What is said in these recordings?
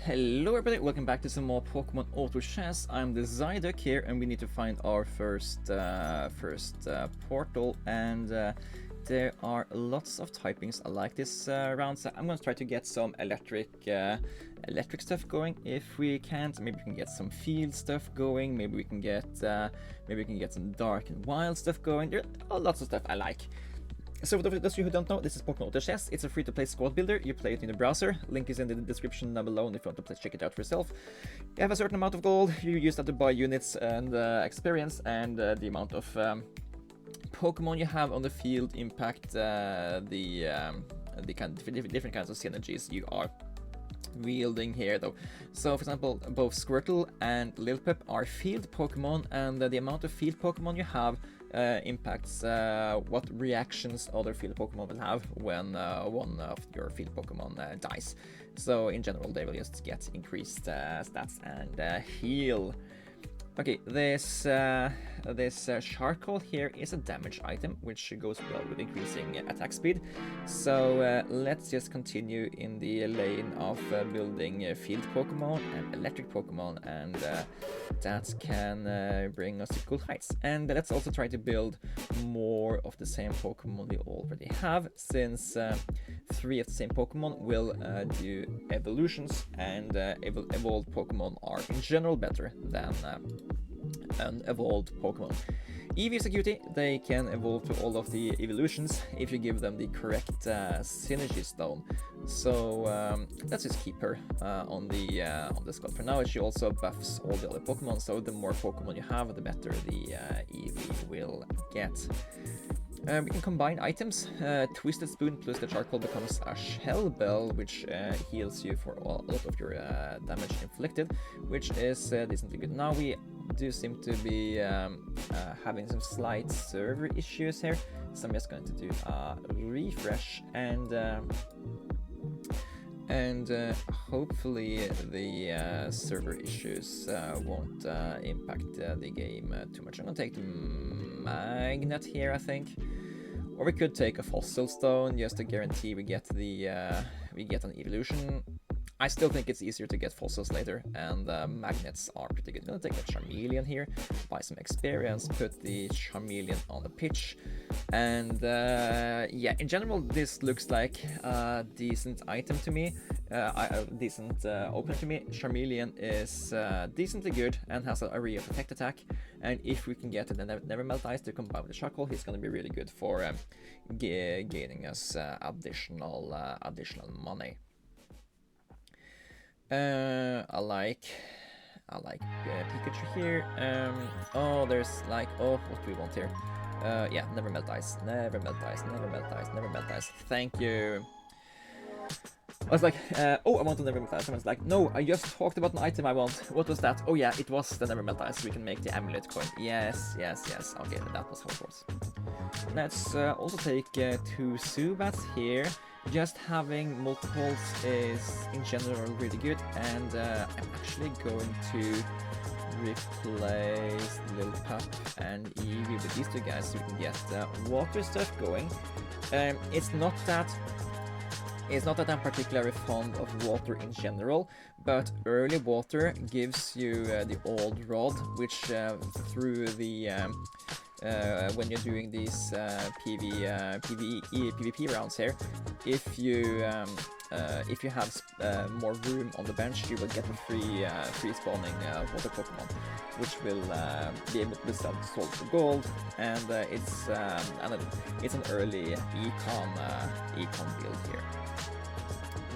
Hello everybody, welcome back to some more Pokemon Auto Chess. I'm the Psyduck here, and we need to find our first portal, and there are lots of typings I like this round, so I'm gonna try to get some electric stuff going if we can't. Maybe we can get some field stuff going, maybe we can get some dark and wild stuff going. There are lots of stuff I like. So for those of you who don't know, this is Pokemon Auto Chess. It's a free-to-play squad builder. You play it in the browser. Link is in the description down below, and if you want to please check it out for yourself. You have a certain amount of gold. You use that to buy units and experience, and the amount of Pokemon you have on the field impact the kind of different kinds of synergies you are wielding here, though. So for example, both Squirtle and Lilpep are field Pokemon, and the amount of field Pokemon you have impacts what reactions other field Pokemon will have when one of your field Pokemon dies. So in general, they will just get increased stats and heal. Okay, this charcoal here is a damage item, which goes well with increasing attack speed. So let's just continue in the lane of building field Pokemon and electric Pokemon, and that can bring us to cool heights. And let's also try to build more of the same Pokemon we already have, since 3 of the same Pokemon will do evolutions, and evolved Pokemon are in general better than unevolved Pokemon. Eevee is a cutie. They can evolve to all of the evolutions if you give them the correct synergy stone. So let's just keep her on the squad for now. She also buffs all the other Pokemon, so the more Pokemon you have, the better the Eevee will get. We can combine items. Twisted Spoon plus the charcoal becomes a Shell Bell, which heals you for a lot of your damage inflicted, which is decently good. Now we do seem to be having some slight server issues here, so I'm just going to do a refresh, and hopefully the server issues won't impact the game too much. I'm gonna take the magnet here, I think, or we could take a fossil stone just to guarantee we get an evolution. I still think it's easier to get fossils later, and magnets are pretty good. I'm gonna take a Charmeleon here, buy some experience, put the Charmeleon on the pitch, and yeah, in general this looks like a decent item to me, a decent opener to me. Charmeleon is decently good and has an array of attack attack, and if we can get the Never Melt Ice to combine with the charcoal, he's gonna be really good for gaining us additional money. I like Pikachu here. Oh, there's like, oh, what do we want here? Yeah, Never Melt Ice, Never Melt Ice, Never Melt Ice, Never Melt Ice. Thank you. I was like, oh, I want to Never Melt Ice. Someone's like, no, I just talked about an item I want. What was that? Oh yeah, it was the Never Melt Ice. We can make the amulet coin. Yes. Okay, that was how it was. Let's also take 2 Zubats here. Just having multiples is in general really good, and I'm actually going to replace Lilpep and Eevee with these 2 guys so we can get water stuff going. It's not that I'm particularly fond of water in general, but early water gives you the old rod, which through the when you're doing these PvP rounds here, if you have more room on the bench, you will get a free spawning water Pokemon, which will be able to be sold for gold, and it's an early econ build here.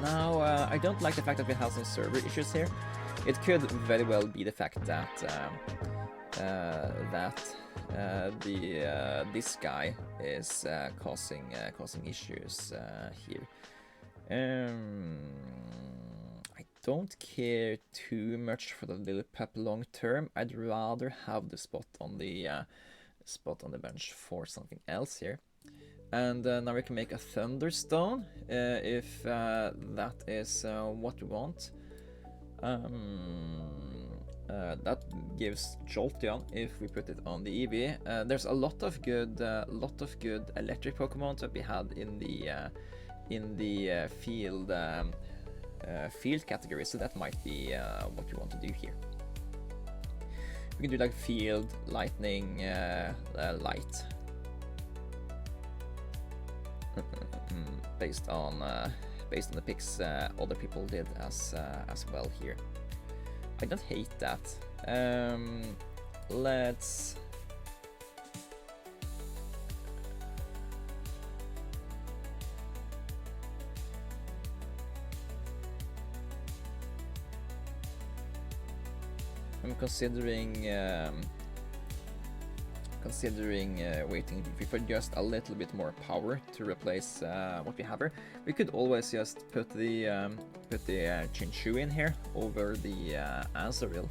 Now I don't like the fact that we have some server issues here. It could very well be the fact that this guy is causing issues here. I don't care too much for the Lilipep long term. I'd rather have the spot on the bench for something else here. And now we can make a Thunderstone if that is what we want. That gives Jolteon if we put it on the Eevee. There's a lot of good electric Pokemon to be had in the field field category, so that might be what we want to do here. We can do like field, lightning, light, based on the picks other people did as well here. I don't hate that. Let's. I'm considering waiting for just a little bit more power to replace what we have here. We could always just put the Chinchu in here over the Azurill.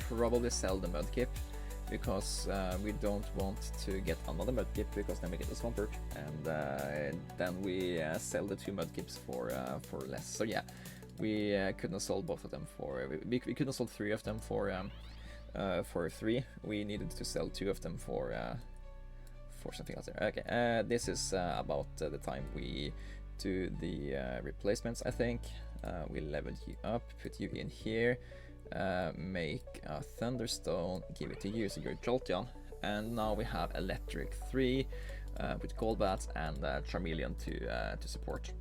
Probably sell the Mudkip, because we don't want to get another Mudkip, because then we get the Swampert, and then we sell the 2 Mudkips for less. So yeah, we couldn't have sold both of them for. We couldn't have sold 3 of them for 3. We needed to sell 2 of them for something else. Okay, this is about the time we do the replacements. I think we leveled you up, put you in here. Make a Thunderstone, give it to you, so you're Jolteon, and now we have Electric 3 with Golbat and Charmeleon to support.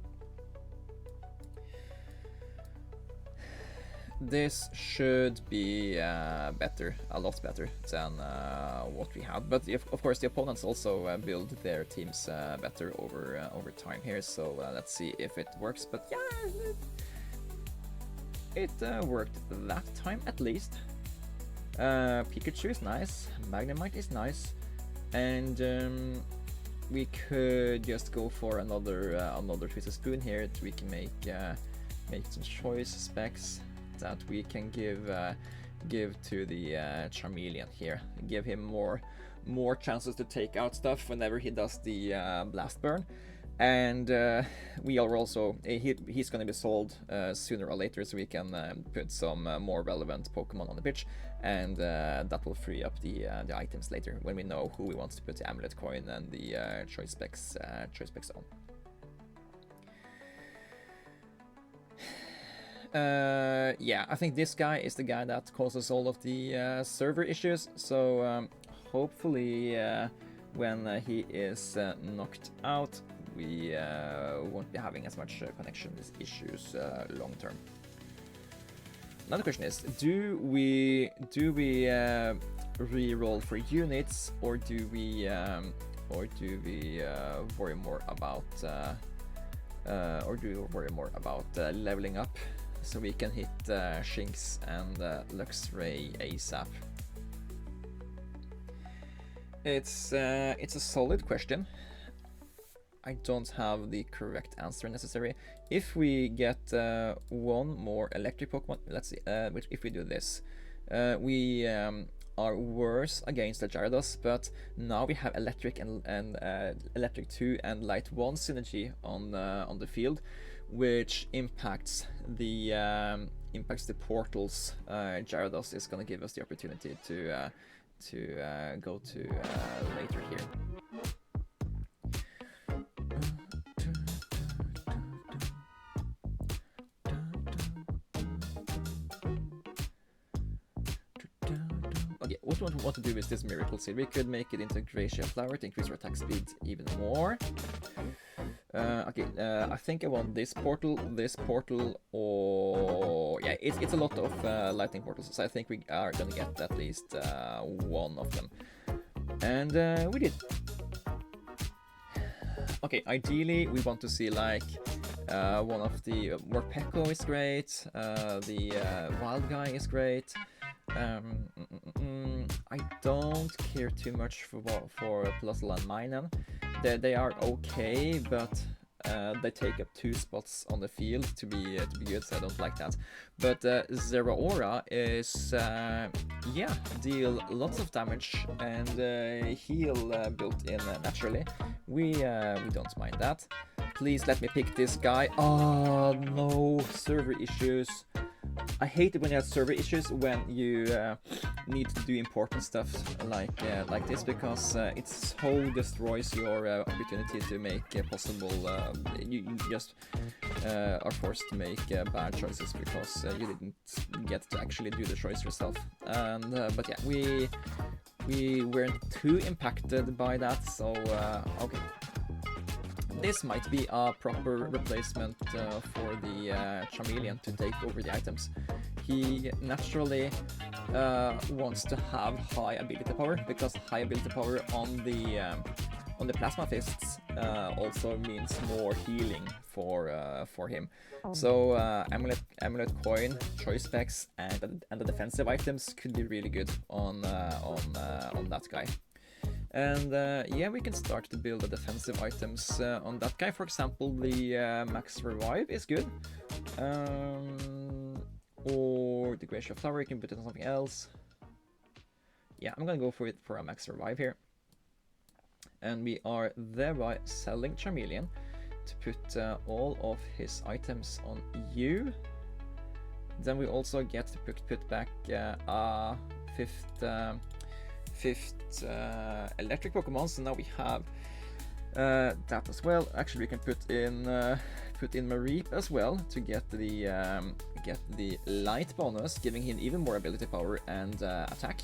This should be better, a lot better than what we had, but of course the opponents also build their teams better over time here, so let's see if it works. But yeah, it worked that time at least. Pikachu is nice, Magnemite is nice, and we could just go for another Twisted Spoon here, so we can make some choice specs that we can give to the Charmeleon here. Give him more chances to take out stuff whenever he does the Blast Burn. And we are also, he's going to be sold sooner or later, so we can put some more relevant Pokemon on the pitch, and that will free up the items later when we know who we want to put the Amulet Coin and the choice specs on. Yeah, I think this guy is the guy that causes all of the server issues, so hopefully when he is knocked out, we won't be having as much connection issues long term. Another question is, do we re-roll for units, or do we worry more about leveling up so we can hit Shinx and Luxray ASAP? It's a solid question. I don't have the correct answer necessary. If we get one more electric Pokemon, let's see, if we do this, we are worse against the Gyarados, but now we have electric and electric 2 and light 1 synergy on the field, which impacts the portals. Gyarados is going to give us the opportunity to go to later here. Okay, what we want to do is this Miracle Seed. We could make it into Gracia Flower to increase our attack speed even more. Okay, I think I want this portal, or yeah, it's a lot of lightning portals, so I think we are gonna get at least one of them, and we did. Okay, ideally we want to see like one of the Morpeko is great, the Wild Guy is great. I don't care too much for Plusle and Minun. They are okay, but they take up 2 spots on the field to be good, so I don't like that. But Zeraora is yeah, deal lots of damage and heal built in naturally. We don't mind that. Please let me pick this guy. Oh no, server issues. I hate it when you have server issues when you need to do important stuff like this, because it so destroys your opportunity to make possible. You just are forced to make bad choices because you didn't get to actually do the choice yourself. And but yeah, we weren't too impacted by that, so okay. This might be a proper replacement for the Chameleon to take over the items. He naturally wants to have high ability power, because high ability power on the Plasma Fists also means more healing for him. So Amulet Coin, Choice Specs, and the defensive items could be really good on that guy. And yeah, we can start to build the defensive items on that guy. For example, the Max Revive is good. Or the Glacial Flower, you can put it on something else. Yeah, I'm gonna go for it for a Max Revive here. And we are thereby selling Charmeleon to put all of his items on you. Then we also get to put back a fifth electric Pokemon, so now we have that as well. Actually, we can put in Mareep as well to get the light bonus, giving him even more ability power and attack.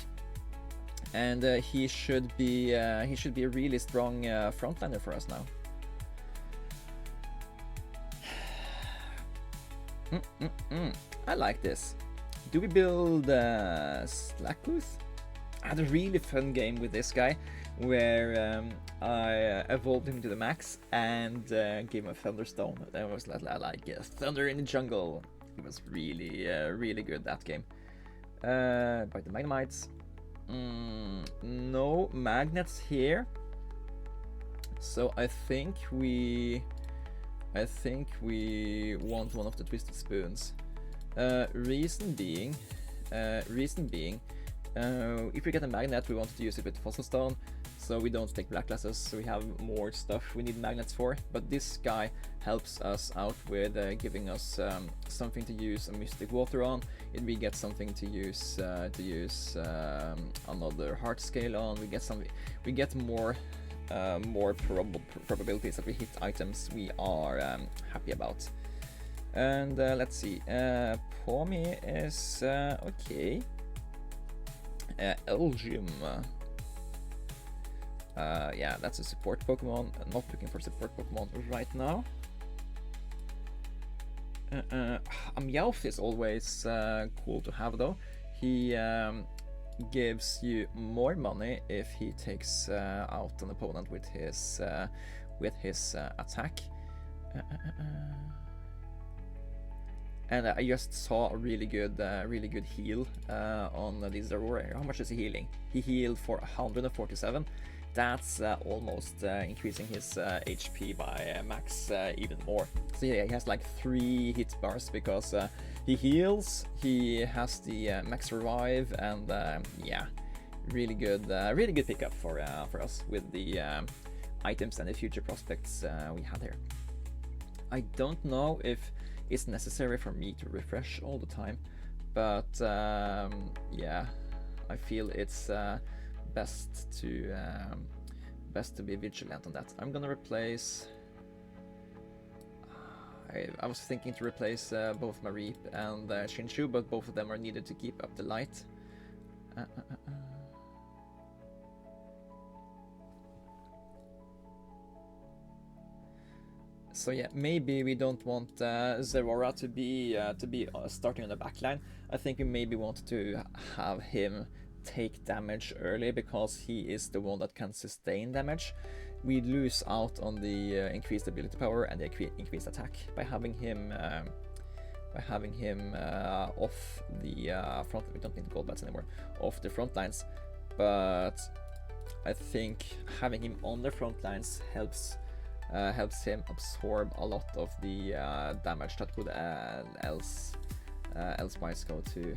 And he should be a really strong frontliner for us now. I like this. Do we build Slacktooth? I had a really fun game with this guy, where I evolved him to the max and gave him a Thunderstone. That was like Thunder in the Jungle. It was really, really good, that game. By the Magnemites. No magnets here. So I think we want one of the Twisted Spoons. Reason being, if we get a magnet, we want to use it with Fossil Stone, so we don't take black glasses, so we have more stuff we need magnets for. But this guy helps us out with giving us something to use a Mystic Water on. If we get something to use another Heart Scale on, we get more probabilities that we hit items we are happy about. And let's see, Pawmi is okay. Elgium. Yeah, that's a support Pokemon. I'm not looking for support Pokemon right now. A Meowth is always cool to have, though. He gives you more money if he takes out an opponent with his attack. And I just saw a really good heal on the Zeraora. How much is he healing? He healed for 147. That's almost increasing his HP by max even more. So yeah, he has like 3 hit bars because he heals, he has the max revive, and yeah, really good pickup for us with the items and the future prospects we had here. I don't know if it's necessary for me to refresh all the time, but yeah, I feel it's best to be vigilant on that. I'm gonna replace. I was thinking to replace both Mareep and Shinshu, but both of them are needed to keep up the light. So yeah, maybe we don't want Zeraora to be starting on the backline. I think we maybe want to have him take damage early, because he is the one that can sustain damage. We lose out on the increased ability power and the increased attack by having him off the front. We don't need gold bats anymore, off the front lines. But I think having him on the front lines helps him absorb a lot of the damage that would elsewise go to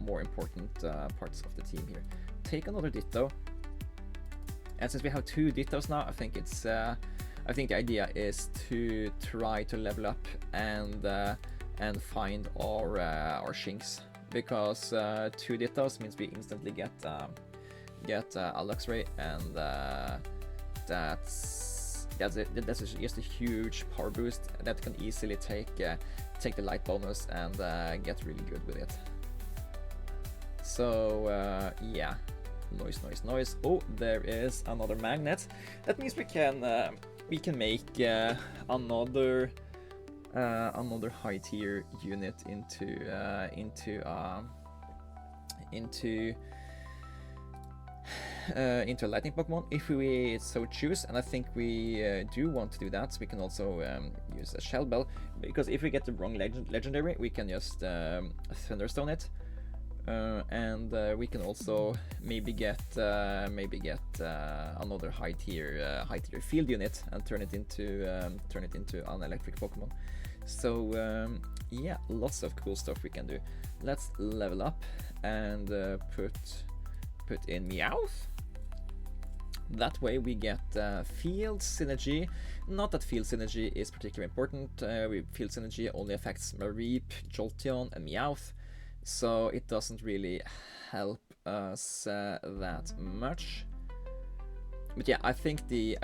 more important parts of the team here. Take another Ditto, and since we have 2 Dittos now, I think the idea is to try to level up and and find our Shinx, because 2 Dittos means we instantly get a Luxray, and that's just a huge power boost that can easily take the light bonus and get really good with it. So yeah, noise. Oh, there is another magnet. That means we can make another high tier unit into a lightning Pokemon if we so choose, and I think we do want to do that. So we can also use a Shell Bell, because if we get the wrong legendary, we can just Thunderstone it, and we can also maybe get another high tier field unit and turn it into an electric Pokemon. So yeah, lots of cool stuff we can do. Let's level up and put in Meowth. That way we get field synergy. Not that field synergy is particularly important. Field synergy only affects Mareep, Jolteon, and Meowth, so it doesn't really help us that much. But yeah, I think the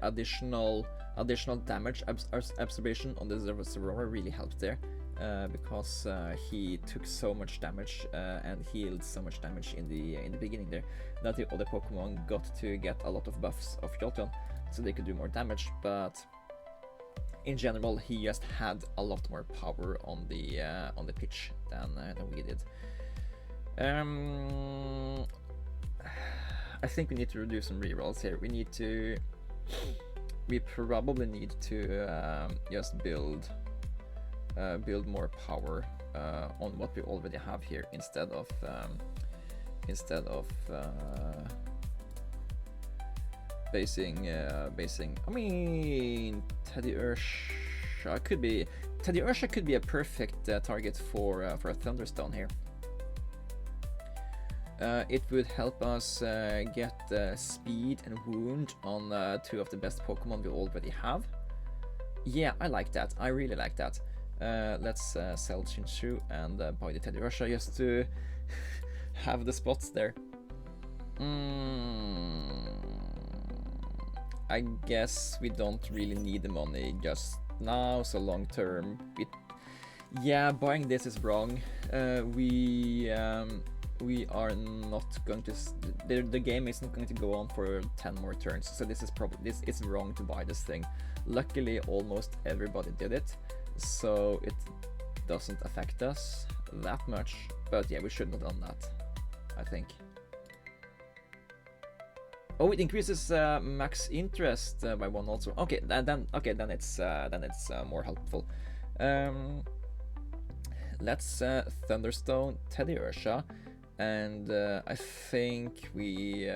additional damage absorption on the Zeraora really helped there. Because he took so much damage and healed so much damage in the beginning there, that the other Pokemon got to get a lot of buffs of Jolteon, so they could do more damage. But in general, he just had a lot more power on the pitch than we did. I think we need to do some rerolls here. We probably need to just build more power on what we already have here, instead of basing. I mean, Teddiursa could be a perfect target for a Thunderstone here. It would help us get speed and wound on 2 of the best Pokemon we already have. Yeah, I like that. I really like that. Let's sell Chinchou and buy the Teddiursa just to have the spots there. I guess we don't really need the money just now, so long term. Yeah, buying this is wrong. We are not going to. The game isn't going to go on for 10 more turns, so this is wrong to buy this thing. Luckily, almost everybody did it, so it doesn't affect us that much. But yeah, we shouldn't have done that, I think. Oh, it increases max interest by 1 also. Okay, then it's more helpful. Let's Thunderstone Teddiursa, and I think we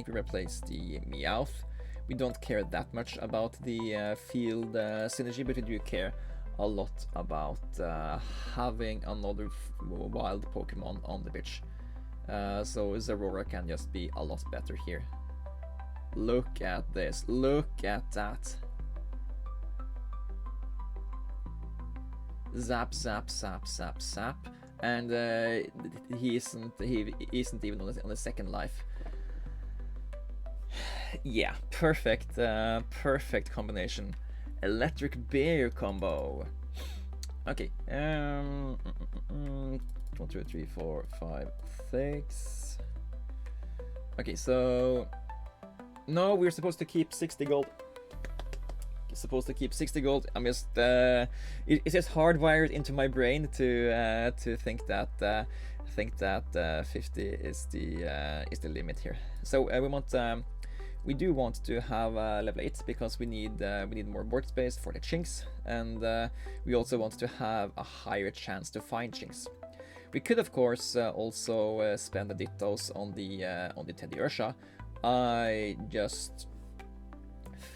replace the Meowth. We don't care that much about the field synergy, but we do care a lot about having another wild Pokemon on the pitch. So Zeraora can just be a lot better here. Look at this. Look at that. Zap, zap, zap, zap, zap. And he isn't even on the second life. Yeah, perfect combination. Electric bear combo. Okay. 1, 2, 3, 4, 5, 6. Okay, so no, we're supposed to keep 60 gold. I'm just it's just hardwired into my brain to think that 50 is the limit here. So we do want to have level 8 because we need more board space for the Chinks, and we also want to have a higher chance to find Chinks. We could of course also spend the Dittos on the Teddiursa. I just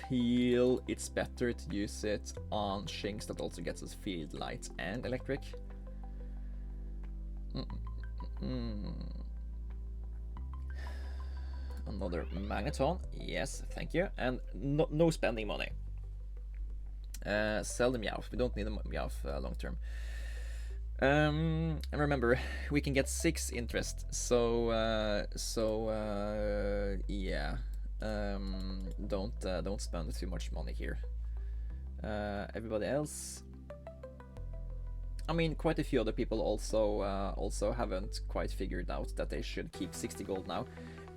feel it's better to use it on Shinx that also gets us field, light, and electric. Another Magneton, yes, thank you, and no spending money. Sell the Meowth. We don't need the Meowth long term. And remember, we can get 6 interest. So yeah. Don't spend too much money here. Everybody else. I mean, quite a few other people also haven't quite figured out that they should keep 60 gold now.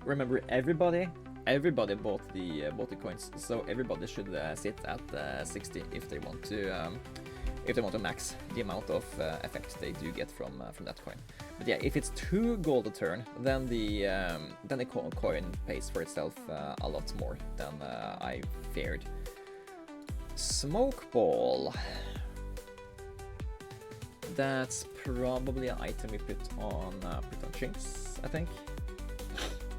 Remember, everybody bought the coins, so everybody should sit at 60 if they want to max the amount of effect they do get from that coin. But yeah, if it's 2 gold a turn, then the coin pays for itself a lot more than I feared. Smoke ball. That's probably an item we put on Chinks, I think.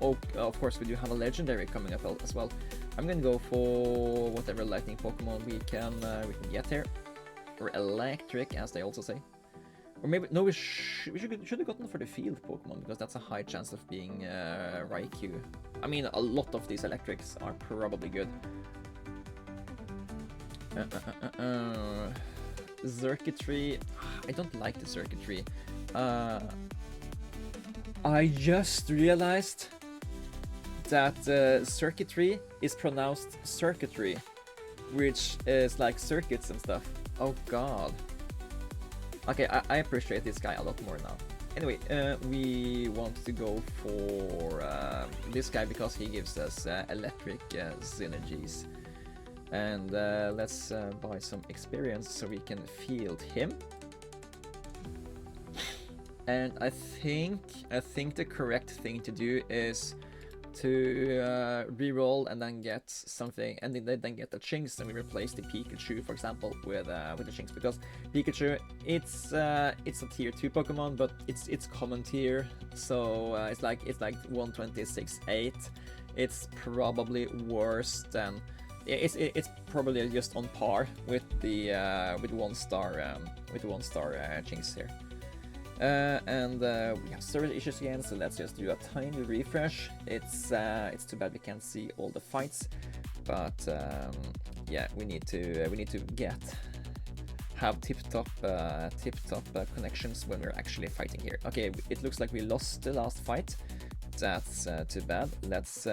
Oh, of course, we do have a legendary coming up as well. I'm gonna go for whatever lightning Pokemon we can get here, or electric, as they also say. Or maybe no, we should have gotten for the field Pokemon, because that's a high chance of being Raichu. I mean, a lot of these electrics are probably good. Circuitry. I don't like the circuitry. I just realized that circuitry is pronounced circuitry, which is like circuits and stuff. Oh god. Okay, I appreciate this guy a lot more now. Anyway, we want to go for this guy because he gives us electric synergies. And let's buy some experience so we can field him. And I think the correct thing to do is to re-roll and then get something, and then get the Chinks, and we replace the Pikachu, for example, with the Chinks, because Pikachu, it's a tier 2 Pokemon, but it's common tier, so it's like 126.8. It's probably worse than it's probably just on par with the with 1-star Chinks here. And we have server issues again, so let's just do a tiny refresh. It's too bad we can't see all the fights, but yeah, we need to have tip-top connections when we're actually fighting here. Okay, it looks like we lost the last fight. That's too bad. Let's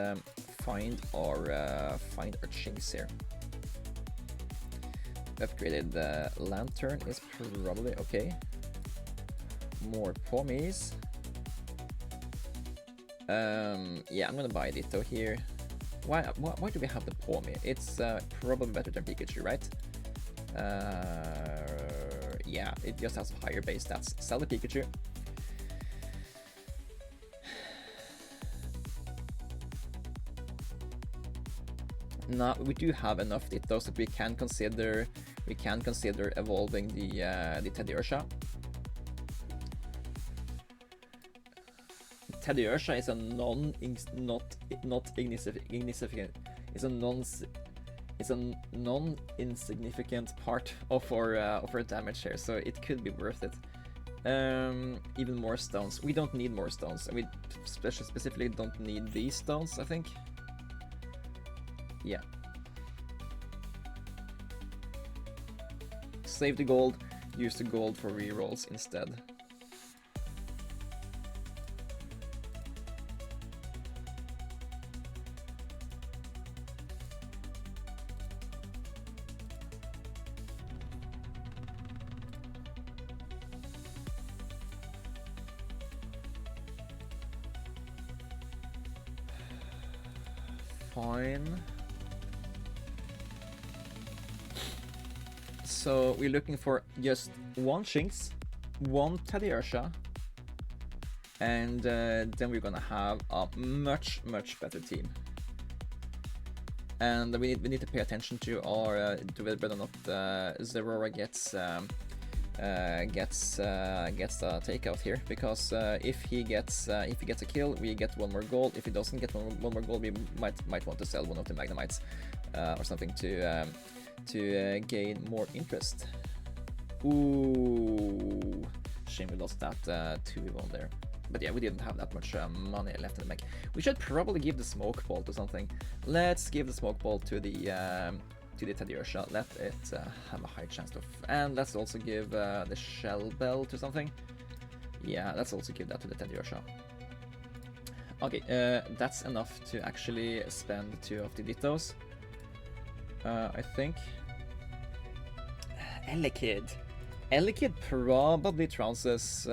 find our Chinks here. Upgraded lantern is probably okay. More Pommies. Yeah, I'm gonna buy Ditto here. Why do we have the Pommy? It's probably better than Pikachu, right? Yeah, it just has a higher base stats. Sell the Pikachu. Now we do have enough Dittos that we can consider evolving the Teddiursa. Teddiursa is a non-insignificant part of our damage here, so it could be worth it. Even more stones. We don't need more stones. We specifically don't need these stones, I think. Yeah. Save the gold. Use the gold for rerolls instead. Fine. So we're looking for just 1 Chinks, 1 Teddiursa, and then we're gonna have a much better team. And we need to pay attention to our to whether or not Zeraora gets a takeout here, because if he gets a kill, we get 1 more gold. If he doesn't get one more gold, we might want to sell one of the Magnemites or something to gain more interest. Ooh, shame we lost that 2v1 there. But yeah, we didn't have that much money left in the bank. We should probably give the smoke ball to something. Let's give the smoke ball to the to the Teddiursa. Let it have a high chance of... And let's also give the Shell Bell to something. Yeah, let's also give that to the Teddiursa. Okay, that's enough to actually spend 2 of the Dittos. I think. Elekid. Elekid probably trounces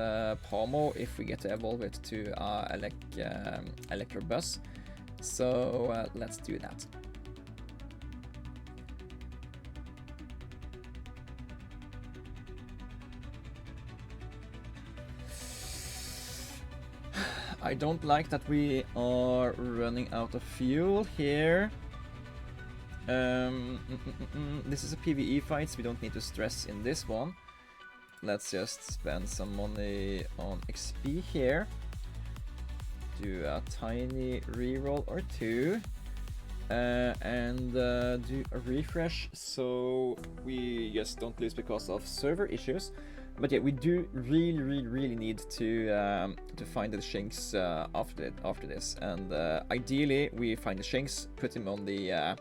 Pomo if we get to evolve it to Electrobuzz. So let's do that. I don't like that we are running out of fuel here. This is a PvE fight, so we don't need to stress in this one. Let's just spend some money on XP here. Do a tiny reroll or 2. And do a refresh so we just don't lose because of server issues. But yeah, we do really need to find the Shinx after this, and ideally we find the Shinx, put him on the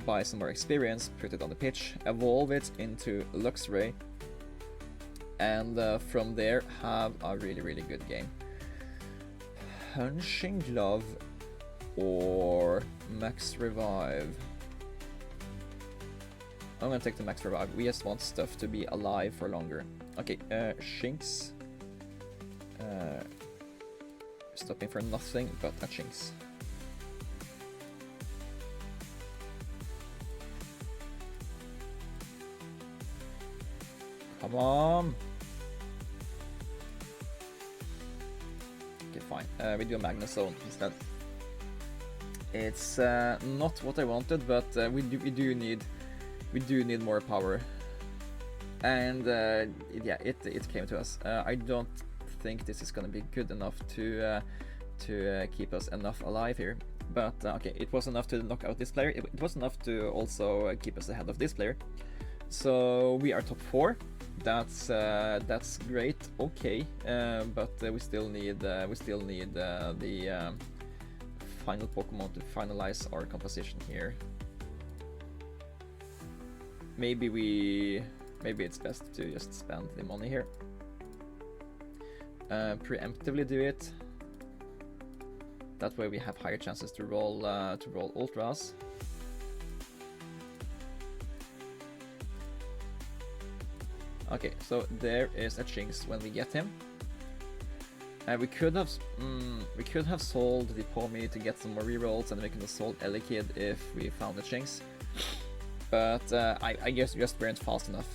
buy some more experience, put it on the pitch, evolve it into Luxray, and from there have a really good game. Punching Glove or Max Revive? I'm gonna take the Max Revive. We just want stuff to be alive for longer. Okay, Shinx. Stopping for nothing but a Shinx. Come on! Okay, fine. We do a Magnezone instead. It's not what I wanted, but we do need more power, and yeah, it came to us. I don't think this is gonna be good enough to keep us enough alive here, but okay, it was enough to knock out this player. It was enough to also keep us ahead of this player. So we are top 4. That's great. Okay, but we still need the final Pokemon to finalize our composition here. Maybe it's best to just spend the money here. Preemptively do it. That way we have higher chances to roll Ultras. Okay, so there is a Shinx when we get him. We could have sold the Pomi to get some more rerolls, and we could have sold Elekid if we found the Shinx. But I guess we just weren't fast enough.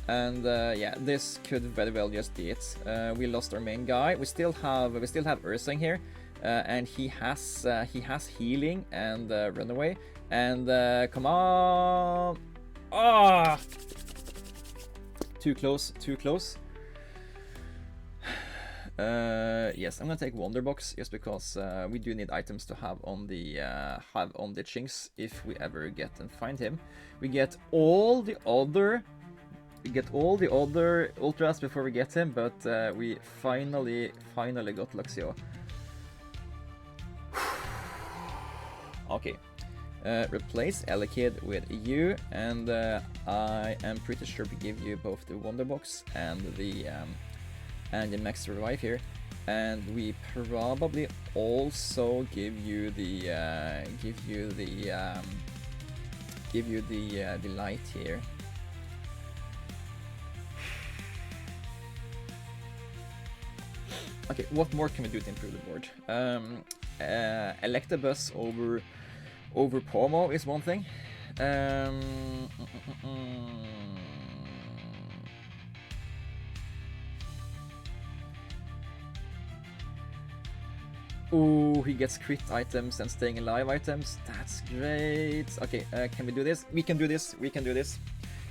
And yeah, this could very well just be it. We lost our main guy. We still have Ursang here, and he has healing and runaway. And come on! Ah! Too close. Yes, I'm gonna take Wonder Box just because we do need items to have on the Shinx if we ever get and find him. We get all the other Ultras before we get him, but we finally got Luxio. Okay. Replace Elekid with you, and I am pretty sure we give you both the Wonder Box and the Max Revive here, and we probably also give you the light here. Okay, what more can we do to improve the board? Electabuzz over Pomo is one thing. Ooh, he gets crit items and staying alive items. That's great. Okay, can we do this? We can do this.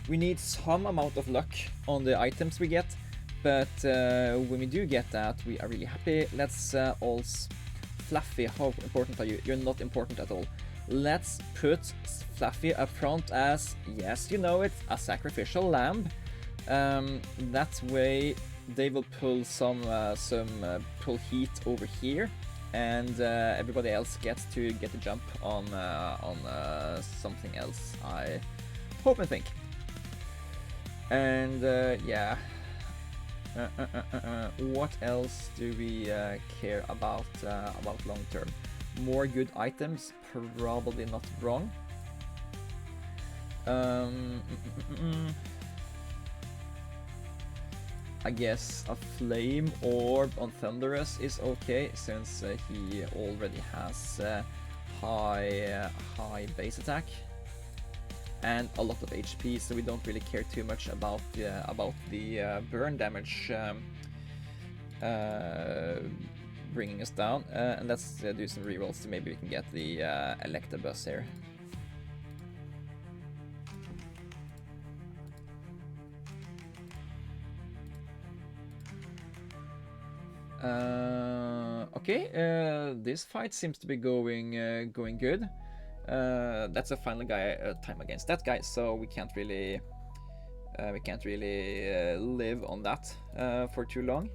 We need some amount of luck on the items we get, but when we do get that, we are really happy. Let's also... Fluffy, how important are you? You're not important at all. Let's put Fluffy up front as, yes, you know it, a sacrificial lamb. That way they will pull pull heat over here, and everybody else gets to get a jump on something else, I hope and think. And yeah, what else do we care about long term? More good items, probably not wrong. I guess a flame orb on Thunderous is okay, since he already has high base attack and a lot of HP, so we don't really care too much about the burn damage bringing us down. And let's do some rerolls, so maybe we can get the Electabuzz here. Okay, this fight seems to be going good. That's a final guy time against that guy, so we can't really live on that for too long.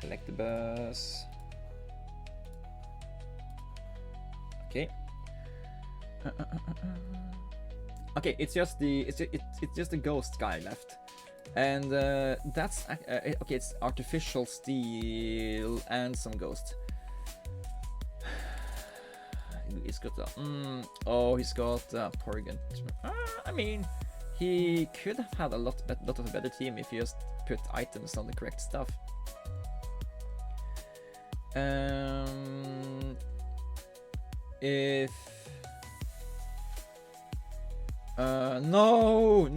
Electabuzz. Okay. Okay, it's just the ghost guy left. And that's okay. It's artificial steel and some ghost. He's got he's got Porygon. I mean, he could have had a lot of a better team if he just put items on the correct stuff. If no.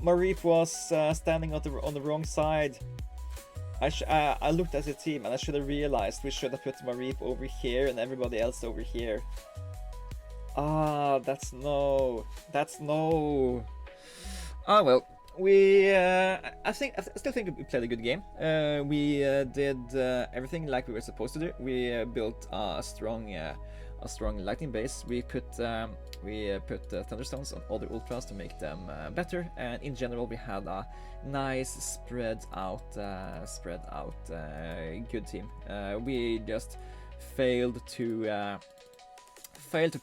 Mareep was standing on the wrong side. I looked at the team and I should have realized we should have put Mareep over here and everybody else over here. Ah, that's no. Ah, well. I still think we played a good game. We did everything like we were supposed to do. We built a strong lightning base. We put thunderstones on all the ultras to make them better, and in general we had a nice spread out good team. We just failed to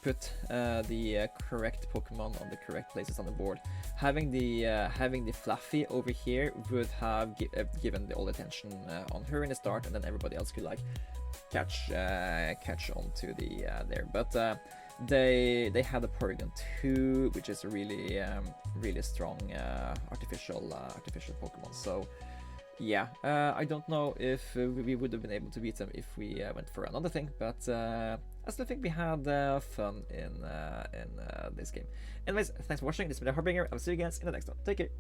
put the correct Pokemon on the correct places on the board. Having the Fluffy over here would have given all the attention on her in the start, and then everybody else could like catch on to the there. But they had a Porygon 2, which is a really strong artificial Pokemon. So yeah, I don't know if we would have been able to beat them if we went for another thing, but I still think we had fun in this game. Anyways, thanks for watching. This has been Harbinger. I'll see you guys in the next one. Take care.